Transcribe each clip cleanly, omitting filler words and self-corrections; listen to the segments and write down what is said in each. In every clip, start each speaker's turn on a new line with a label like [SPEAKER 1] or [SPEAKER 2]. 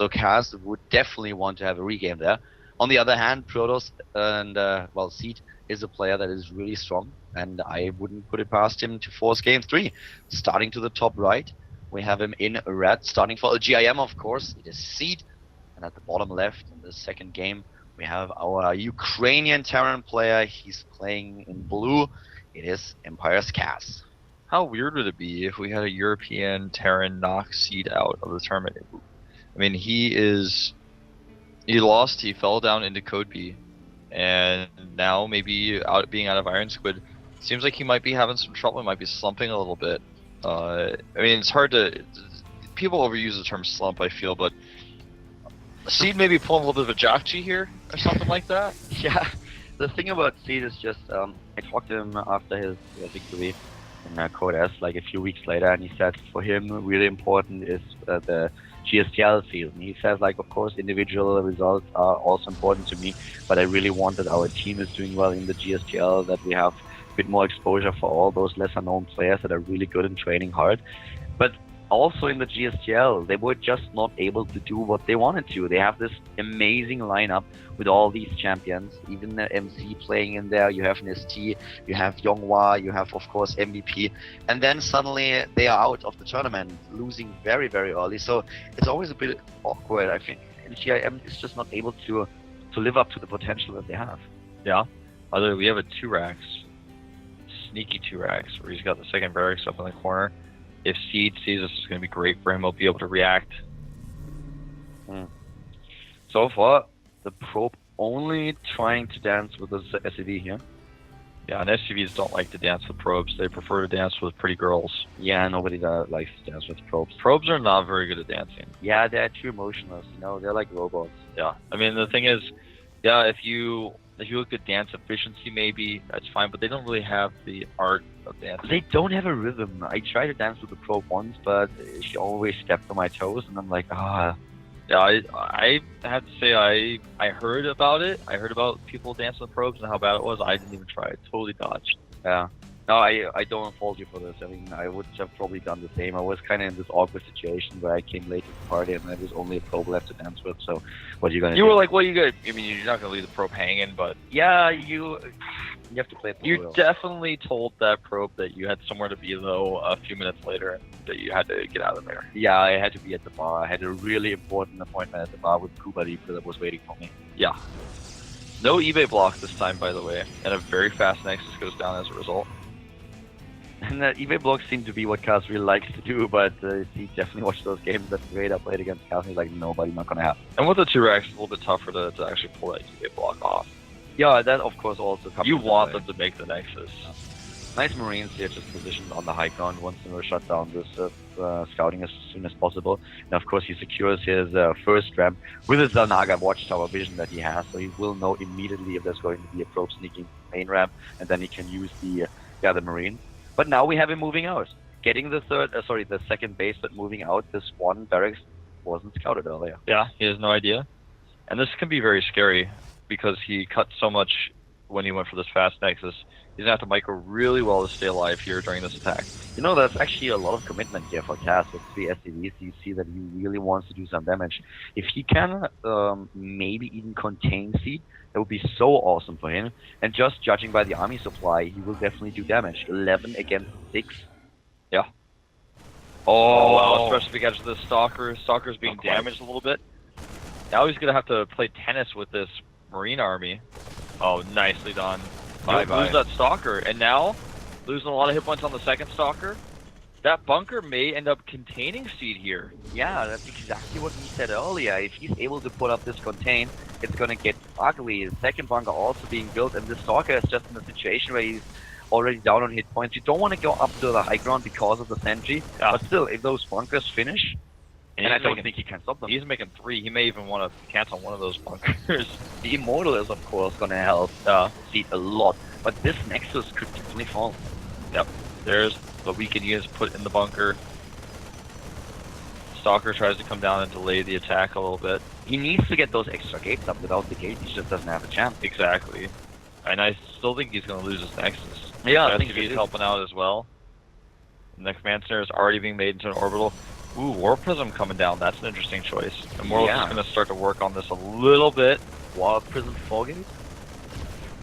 [SPEAKER 1] so Kaz would definitely want to have a regame there. On the other hand, Protoss and, well, Seed is a player that is really strong, and I wouldn't put it past him to force game 3. Starting to the top right, we have him in red, starting for LGIM, of course. It is Seed, and at the bottom left, in the second game, we have our Ukrainian Terran player. He's playing in blue. It is EmpireKas.
[SPEAKER 2] How weird would it be if we had a European Terran knock Seed out of the tournament? I mean, he lost, he fell down into Code B, and now maybe being out of IronSquid, seems like he might be having some trouble, might be slumping a little bit. I mean, it's hard to, people overuse the term slump, I feel, but Seed maybe pulling a little bit of a Jakchi here, or something like that?
[SPEAKER 1] Yeah, the thing about Seed is just, I talked to him after his victory in Code S, like a few weeks later, and he said for him, really important is the GSTL season. He says, like, of course, individual results are also important to me, but I really want that our team is doing well in the GSTL, that we have a bit more exposure for all those lesser known players that are really good and training hard. But also in the GSTL, they were just not able to do what they wanted to. They have this amazing lineup with all these champions, even the MC playing in there. You have NST, you have Yonghwa, you have, of course, MVP, and then suddenly they are out of the tournament, losing very, very early. So it's always a bit awkward, I think. And GIM is just not able to live up to the potential that they have.
[SPEAKER 2] Yeah. Although we have a 2-racks, sneaky 2-racks, where he's got the second barracks up in the corner. If Seed sees this is going to be great for him, he'll be able to react.
[SPEAKER 1] So far, the probe only trying to dance with the SCV here.
[SPEAKER 2] Yeah, and SCVs don't like to dance with probes. They prefer to dance with pretty girls.
[SPEAKER 1] Yeah, nobody likes to dance with probes.
[SPEAKER 2] Probes are not very good at dancing.
[SPEAKER 1] Yeah, they're too emotionless. They're like robots.
[SPEAKER 2] Yeah, I mean, the thing is, yeah, if you look at dance efficiency, maybe that's fine, but they don't really have the art of dancing.
[SPEAKER 1] They don't have a rhythm. I tried to dance with the probe once, but she always stepped on my toes, and I'm like, ah.
[SPEAKER 2] Yeah, I have to say I heard about it. I heard about people dancing with probes and how bad it was. I didn't even try it. Totally dodged.
[SPEAKER 1] Yeah. No, I don't fault you for this. I mean, I would have probably done the same. I was kind of in this awkward situation where I came late to the party and there was only a probe left to dance with. So, what are you gonna do?
[SPEAKER 2] You were like, well, you got. I mean, you're not gonna leave the probe hanging, but
[SPEAKER 1] yeah, you have to play it.
[SPEAKER 2] You definitely told that probe that you had somewhere to be though a few minutes later, and that you had to get out of there.
[SPEAKER 1] Yeah, I had to be at the bar. I had a really important appointment at the bar with Kubali that was waiting for me.
[SPEAKER 2] Yeah. No eBay block this time, by the way, and a very fast Nexus goes down as a result.
[SPEAKER 1] And that eBay blocks seem to be what Kaz really likes to do, but he definitely watched those games that Vader played against Kaz, and he's like, nobody, not gonna happen.
[SPEAKER 2] And with the 2-racks, it's a little bit tougher to actually pull that eBay block off.
[SPEAKER 1] Yeah, that of course also comes.
[SPEAKER 2] You want them to make the Nexus.
[SPEAKER 1] Yeah. Nice Marines here, just positioned on the high ground, wants to shut down this scouting as soon as possible. And of course he secures his first ramp with his Zalnaga watchtower vision that he has, so he will know immediately if there's going to be a probe sneaking main ramp, and then he can use the Marine. But now we have him moving out, getting the second base, but moving out. This one barracks wasn't scouted earlier.
[SPEAKER 2] Yeah, he has no idea, and this can be very scary because he cut so much when he went for this fast Nexus. He's gonna have to micro really well to stay alive here during this attack.
[SPEAKER 1] There's actually a lot of commitment here for Kaz with 3 SCVs. You see that he really wants to do some damage. If he can maybe even contain Seed, that would be so awesome for him. And just judging by the army supply, he will definitely do damage. 11 against 6.
[SPEAKER 2] Yeah. Oh, wow, especially against the Stalker. Stalker's being damaged a little bit. Now he's gonna have to play tennis with this Marine army. Oh, nicely done. Lose that Stalker, and now losing a lot of hit points on the second Stalker. That bunker may end up containing Seed here.
[SPEAKER 1] Yeah, that's exactly what we said earlier. If he's able to put up this contain, it's gonna get ugly. The second bunker also being built, and the Stalker is just in a situation where he's already down on hit points. You don't want to go up to the high ground because of the sentry, but still, if those bunkers finish, and I don't think he can stop them.
[SPEAKER 2] He's making 3. He may even want to cancel one of those bunkers.
[SPEAKER 1] The Immortal is, of course, going to help Seed a lot, but this Nexus could definitely fall.
[SPEAKER 2] Yep. There's what we can use put in the bunker. Stalker tries to come down and delay the attack a little bit.
[SPEAKER 1] He needs to get those extra gates up. Without the gate, he just doesn't have a chance.
[SPEAKER 2] Exactly. And I still think he's going to lose his Nexus.
[SPEAKER 1] Yeah,
[SPEAKER 2] I think he's helping out as well. And the command center is already being made into an orbital. Ooh, War Prism coming down. That's an interesting choice. And Moral's
[SPEAKER 1] Yeah.
[SPEAKER 2] just going to start to work on this a little bit.
[SPEAKER 1] War Prism 4 gate?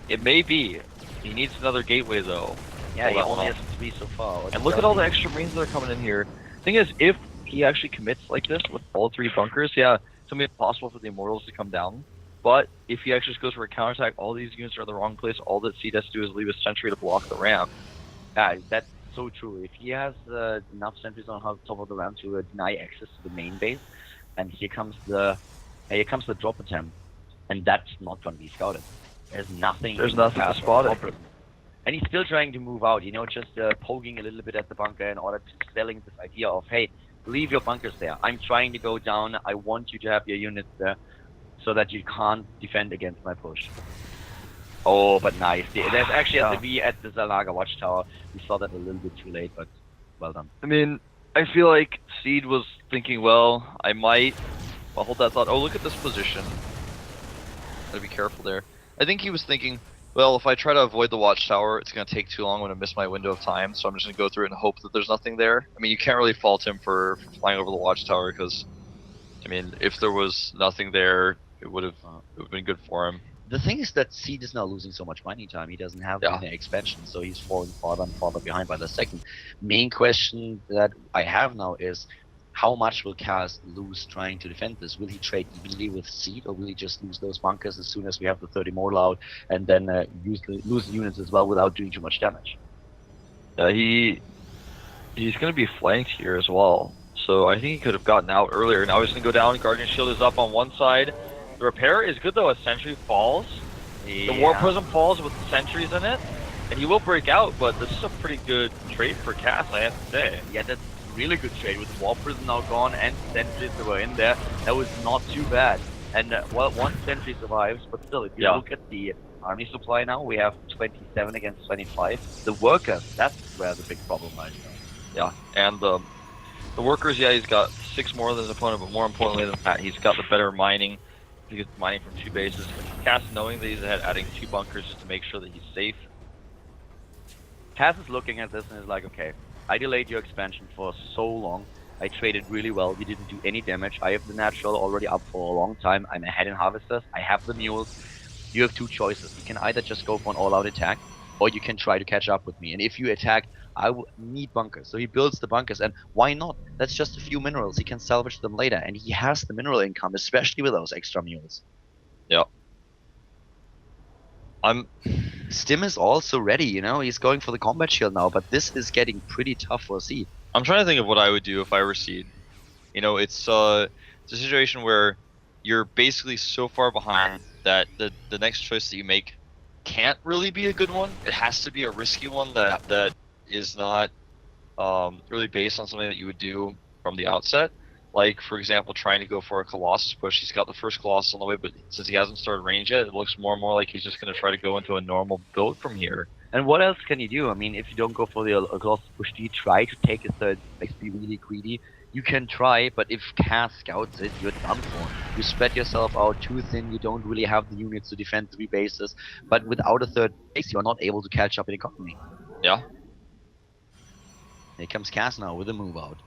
[SPEAKER 2] It may be. He needs another gateway, though.
[SPEAKER 1] Yeah, he
[SPEAKER 2] Hold
[SPEAKER 1] only
[SPEAKER 2] on.
[SPEAKER 1] has 3 so far.
[SPEAKER 2] And look at all the extra marines that are coming in here. Thing is, if he actually commits like this with all 3 bunkers, yeah, it's going to be possible for the Immortals to come down. But if he actually just goes for a counterattack, all these units are in the wrong place. All that Seed has to do is leave a sentry to block the ramp.
[SPEAKER 1] Yeah, that's so true. If he has enough sentries on top of the ramp to deny access to the main base, and here comes the drop attempt, and that's not going to be scouted. There's nothing.
[SPEAKER 2] There's nothing to spot it.
[SPEAKER 1] And he's still trying to move out, you know, just poking a little bit at the bunker in order to selling this idea of, hey, leave your bunkers there. I'm trying to go down. I want you to have your units there so that you can't defend against my push. Oh, but nice. There's actually a V at the Zalaga watchtower. We saw that a little bit too late, but well done.
[SPEAKER 2] I mean, I feel like Seed was thinking, well, I might. I'll hold that thought. Oh, look at this position. Gotta be careful there. I think he was thinking, well, if I try to avoid the watchtower, it's going to take too long. I'm going to miss my window of time, so I'm just going to go through it and hope that there's nothing there. I mean, you can't really fault him for flying over the watchtower, because, I mean, if there was nothing there, it would have been good for him.
[SPEAKER 1] The thing is that Seed is now losing so much mining time. He doesn't have any expansion, so he's falling farther and farther behind by the second. Main question that I have now is, how much will Kas lose trying to defend this? Will he trade evenly with Seed, or will he just lose those bunkers as soon as we have the 30 more out, and then lose the units as well without doing too much damage?
[SPEAKER 2] He's going to be flanked here as well, so I think he could have gotten out earlier. Now he's going to go down. Guardian Shield is up on one side. The repair is good though. A sentry falls. Yeah. The War Prism falls with sentries in it, and he will break out. But this is a pretty good trade for Kas, I have to say.
[SPEAKER 1] Yeah, that's a really good trade with War Prism now gone and sentries that were in there. That was not too bad. And well, one sentry survives, but still, if you look at the army supply now, we have 27 against 25. The workers, that's where the big problem lies.
[SPEAKER 2] Yeah, and the workers, yeah, he's got 6 more than his opponent, but more importantly than that, he's got the better mining. He gets mining from 2 bases. Kas knowing that he's ahead, adding 2 bunkers just to make sure that he's safe.
[SPEAKER 1] Kas is looking at this and is like, okay, I delayed your expansion for so long. I traded really well. You didn't do any damage. I have the natural already up for a long time. I'm ahead in harvesters. I have the mules. You have 2 choices. You can either just go for an all-out attack, or you can try to catch up with me. And if you attack, I will need bunkers. So he builds the bunkers, and why not? That's just a few minerals. He can salvage them later, and he has the mineral income, especially with those extra mules.
[SPEAKER 2] Yeah.
[SPEAKER 1] Stim is also ready, you know? He's going for the combat shield now, but this is getting pretty tough for Seed.
[SPEAKER 2] I'm trying to think of what I would do if I were Seed. You know, it's a situation where you're basically so far behind that the next choice that you make can't really be a good one. It has to be a risky one that is not really based on something that you would do from the outset. Like, for example, trying to go for a Colossus push. He's got the first Colossus on the way, but since he hasn't started range yet, it looks more and more like he's just going to try to go into a normal build from here.
[SPEAKER 1] And what else can you do? I mean, if you don't go for the Colossus push, do you try to take a third, like, be really greedy? You can try, but if Kas scouts it, you're done for. You spread yourself out too thin, you don't really have the units to defend 3 bases, but without a third base, you're not able to catch up in economy.
[SPEAKER 2] Yeah.
[SPEAKER 1] Here comes Kas now with a move out.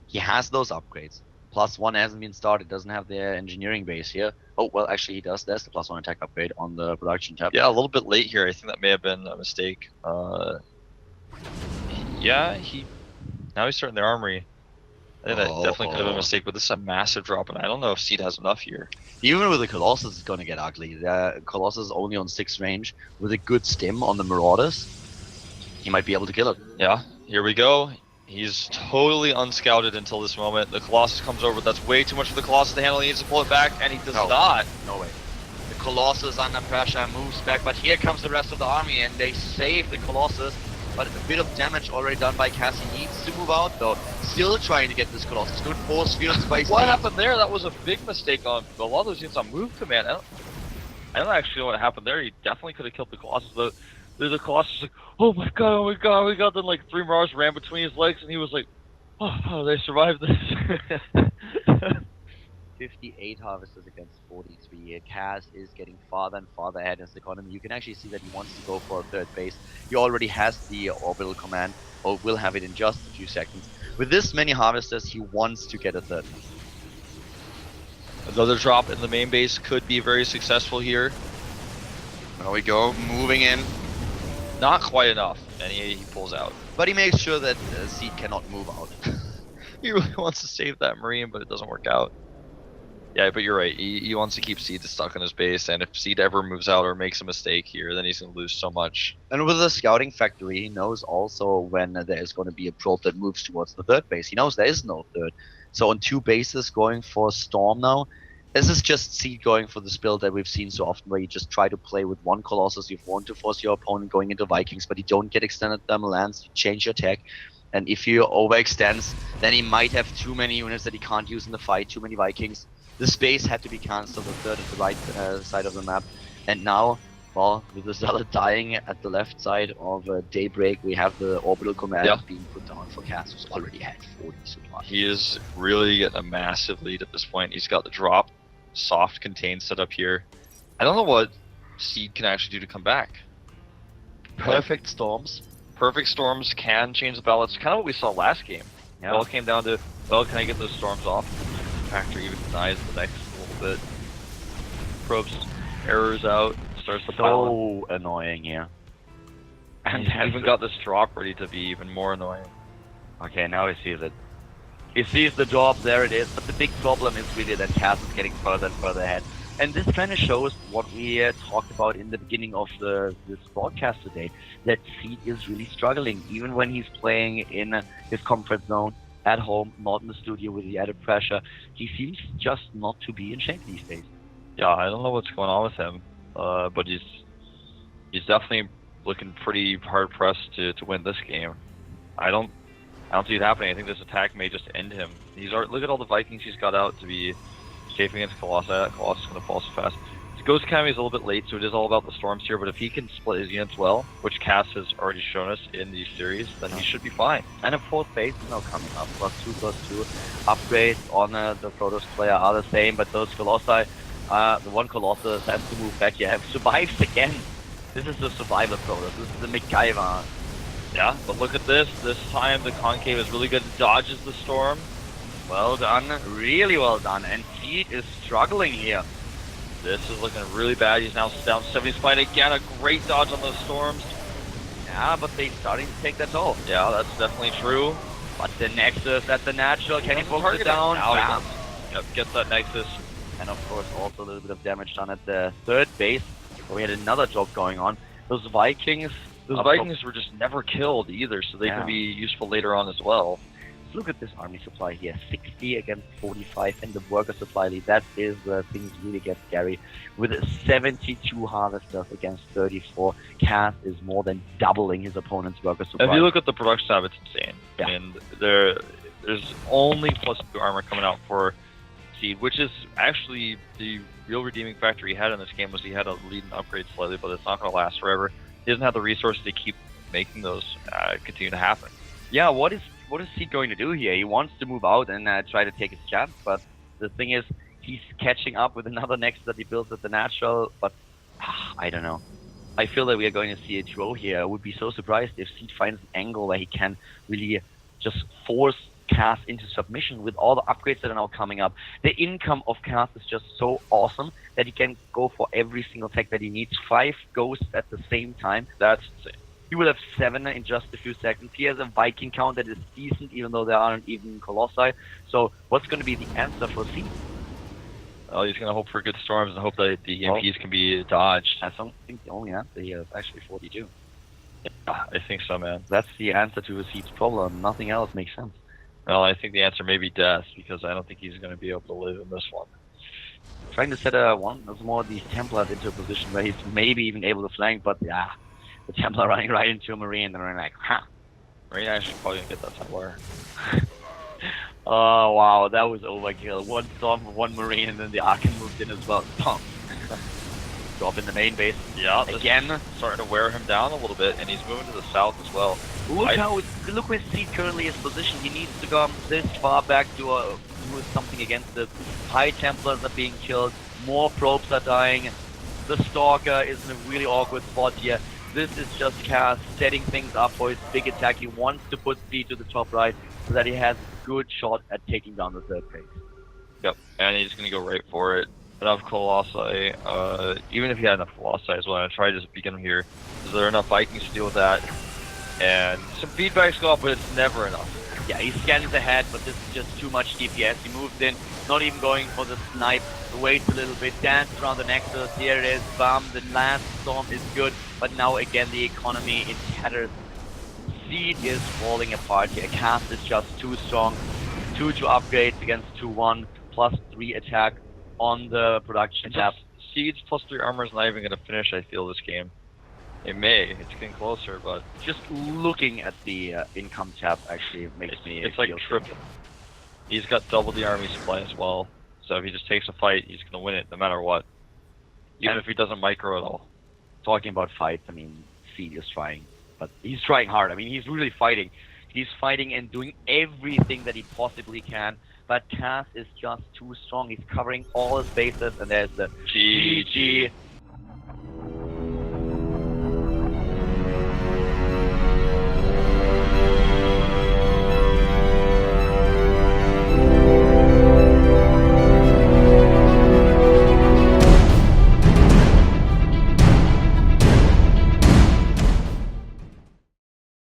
[SPEAKER 1] He has those upgrades. +1 hasn't been started, doesn't have their engineering base here. Oh, well, actually he does. There's the +1 attack upgrade on the production tab.
[SPEAKER 2] Yeah, a little bit late here. I think that may have been a mistake. Yeah, now he's starting their armory. I think that definitely could have been a mistake, but this is a massive drop, and I don't know if Seed has enough here.
[SPEAKER 1] Even with the Colossus, it's going to get ugly. The Colossus is only on 6 range. With a good stim on the Marauders, he might be able to kill it.
[SPEAKER 2] Yeah, here we go. He's totally unscouted until this moment. The Colossus comes over. That's way too much for the Colossus to handle. He needs to pull it back, and he does not.
[SPEAKER 1] No way. The Colossus under pressure moves back, but here comes the rest of the army, and they save the Colossus. But a bit of damage already done by Kas. He needs to move out, though. Still trying to get this Colossus. Good force fields by
[SPEAKER 2] What happened there? That was a big mistake on a lot of those units on move command. I don't actually know what happened there. He definitely could have killed the Colossus, but there's a Colossus like, oh my god, oh my god, oh my god. Then like 3 Mars ran between his legs, and he was like, oh, how did I survive this?
[SPEAKER 1] 58 harvesters against 43. Kaz is getting farther and farther ahead in his economy. You can actually see that he wants to go for a third base. He already has the orbital command, or will have it in just a few seconds. With this many harvesters, he wants to get a third one.
[SPEAKER 2] Another drop in the main base could be very successful here.
[SPEAKER 1] There we go, moving in.
[SPEAKER 2] Not quite enough, and he pulls out.
[SPEAKER 1] But he makes sure that Seed cannot move out.
[SPEAKER 2] He really wants to save that Marine, but it doesn't work out. Yeah, but you're right. He wants to keep Seed stuck in his base, and if Seed ever moves out or makes a mistake here, then he's going to lose so much.
[SPEAKER 1] And with the scouting factory, he knows also when there is going to be a probe that moves towards the third base. He knows there is no third. So on 2 bases going for Storm now. This is just Seed going for this build that we've seen so often, where you just try to play with 1 Colossus. You want to force your opponent going into Vikings, but you don't get extended thermal lands. You change your tech. And if he overextends, then he might have too many units that he can't use in the fight, too many Vikings. The space had to be cancelled, the third at the right side of the map. And now, well, with the Zealot dying at the left side of Daybreak, we have the orbital command being put down for Kaz, who's already had 40 supply.
[SPEAKER 2] He is really getting a massive lead at this point. He's got the drop, soft contain set up here. I don't know what Seed can actually do to come back.
[SPEAKER 1] Perfect storms.
[SPEAKER 2] Perfect storms can change the balance. Kind of what we saw last game. Yeah. It all came down to, well, can I get those storms off? Factor even denies the next little bit. Probes errors out, starts to pile
[SPEAKER 1] So annoying, yeah.
[SPEAKER 2] And he's even got this drop ready to be even more annoying.
[SPEAKER 1] Okay, now he sees it. He sees the drop, there it is, but the big problem is really that Kaz is getting further and further ahead. And this kind of shows what we talked about in the beginning of this broadcast today, that Seed is really struggling, even when he's playing in his comfort zone, at home, not in the studio with the added pressure. He seems just not to be in shape these days.
[SPEAKER 2] Yeah, I don't know what's going on with him, but he's definitely looking pretty hard pressed to win this game. I don't see it happening. I think this attack may just end him. Look at all the Vikings he's got out to be safe against Colossus. Colossus is going to fall so fast. His Ghost Academy is a little bit late, so it is all about the storms here, but if he can split his units well, which Kaz has already shown us in these series, then he should be fine.
[SPEAKER 1] And a 4th base is now coming up. +2/+2 upgrades on the Protoss player are the same, but those Colossi, the one Colossus has to move back. You have survives again. This is the survivor Protoss. This is the MacGyver.
[SPEAKER 2] Yeah, but look at this. This time the Concave is really good. Dodges the storm.
[SPEAKER 1] Well done. Really well done. And Seed is struggling here.
[SPEAKER 2] This is looking really bad. He's now down 70 spine again. A great dodge on those storms.
[SPEAKER 1] Yeah, but they're starting to take that toll.
[SPEAKER 2] Yeah, that's definitely true.
[SPEAKER 1] But the Nexus at the natural, can he focus it down?
[SPEAKER 2] Yep, gets that Nexus.
[SPEAKER 1] And of course also a little bit of damage done at the 3rd base, where we had another job going on. Those Vikings
[SPEAKER 2] were just never killed either, so they can be useful later on as well.
[SPEAKER 1] Look at this army supply here, 60 against 45, and the worker supply lead. That is where things really get scary. With 72 harvesters against 34, Kaz is more than doubling his opponent's worker supply.
[SPEAKER 2] If you look at the production tab, it's insane.
[SPEAKER 1] Yeah.
[SPEAKER 2] I mean, there's only +2 armor coming out for Seed, which is actually the real redeeming factor he had in this game. Was he had a lead and upgrade slightly, but it's not going to last forever. He doesn't have the resources to keep making those continue to happen.
[SPEAKER 1] Yeah, what is Seed going to do here? He wants to move out and try to take his chance, but the thing is, he's catching up with another Nexus that he built at the natural, but I don't know. I feel that we are going to see a draw here. I would be so surprised if Seed finds an angle where he can really just force Kaz into submission with all the upgrades that are now coming up. The income of Kaz is just so awesome that he can go for every single tech that he needs. 5 ghosts at the same time. That's insane. He will have 7 in just a few seconds. He has a Viking count that is decent, even though there aren't even Colossi. So what's going to be the answer for Seed?
[SPEAKER 2] Well, he's going to hope for good storms and hope that the EMPs can be dodged.
[SPEAKER 1] I don't think the only answer here is actually 42.
[SPEAKER 2] Yeah, I think so, man.
[SPEAKER 1] That's the answer to Seed's problem. Nothing else makes sense.
[SPEAKER 2] Well, I think the answer may be death, because I don't think he's going to be able to live in this one.
[SPEAKER 1] Trying to set one of more of these Templars into a position where he's maybe even able to flank, but yeah, the Templar running right into a Marine, and they're like,
[SPEAKER 2] Marine actually probably going to get that Templar.
[SPEAKER 1] Oh, wow, that was overkill. 1 storm for 1 Marine, and then the Archon moved in as well. Drop in the main base.
[SPEAKER 2] Yeah,
[SPEAKER 1] again.
[SPEAKER 2] Starting to wear him down a little bit, and he's moving to the south as well.
[SPEAKER 1] Look where Seed currently is positioned. He needs to come this far back to do something against it. High Templars are being killed, more probes are dying. The Stalker is in a really awkward spot here. This is just Kaz setting things up for his big attack. He wants to put speed to the top right so that he has a good shot at taking down the third phase.
[SPEAKER 2] Yep, and he's gonna go right for it. Enough Colossi, even if he had enough Colossi as well, I try to just begin him here. Is there enough Vikings to deal with that? And some feedbacks go up, but it's never enough.
[SPEAKER 1] Yeah, he scans ahead, but this is just too much DPS. He moves in, not even going for the snipe, waits a little bit, dances around the Nexus, here it is, bam, the last storm is good, but now again the economy in tatters. Seed is falling apart here, Cast is just too strong, 2 upgrades against 2-1, plus 3 attack on the production tab.
[SPEAKER 2] Seeds plus 3 armor is not even going to finish, I feel, this game. It may, it's getting closer, but...
[SPEAKER 1] Just looking at the income tab actually makes me
[SPEAKER 2] It's like triple. He's got double the army supply as well, so if he just takes a fight, he's going to win it no matter what. Even if he doesn't micro at all.
[SPEAKER 1] Talking about fights, I mean, Seed is trying, but he's trying hard. I mean, he's really fighting. He's fighting and doing everything that he possibly can, but Cass is just too strong. He's covering all his bases, and there's the GG.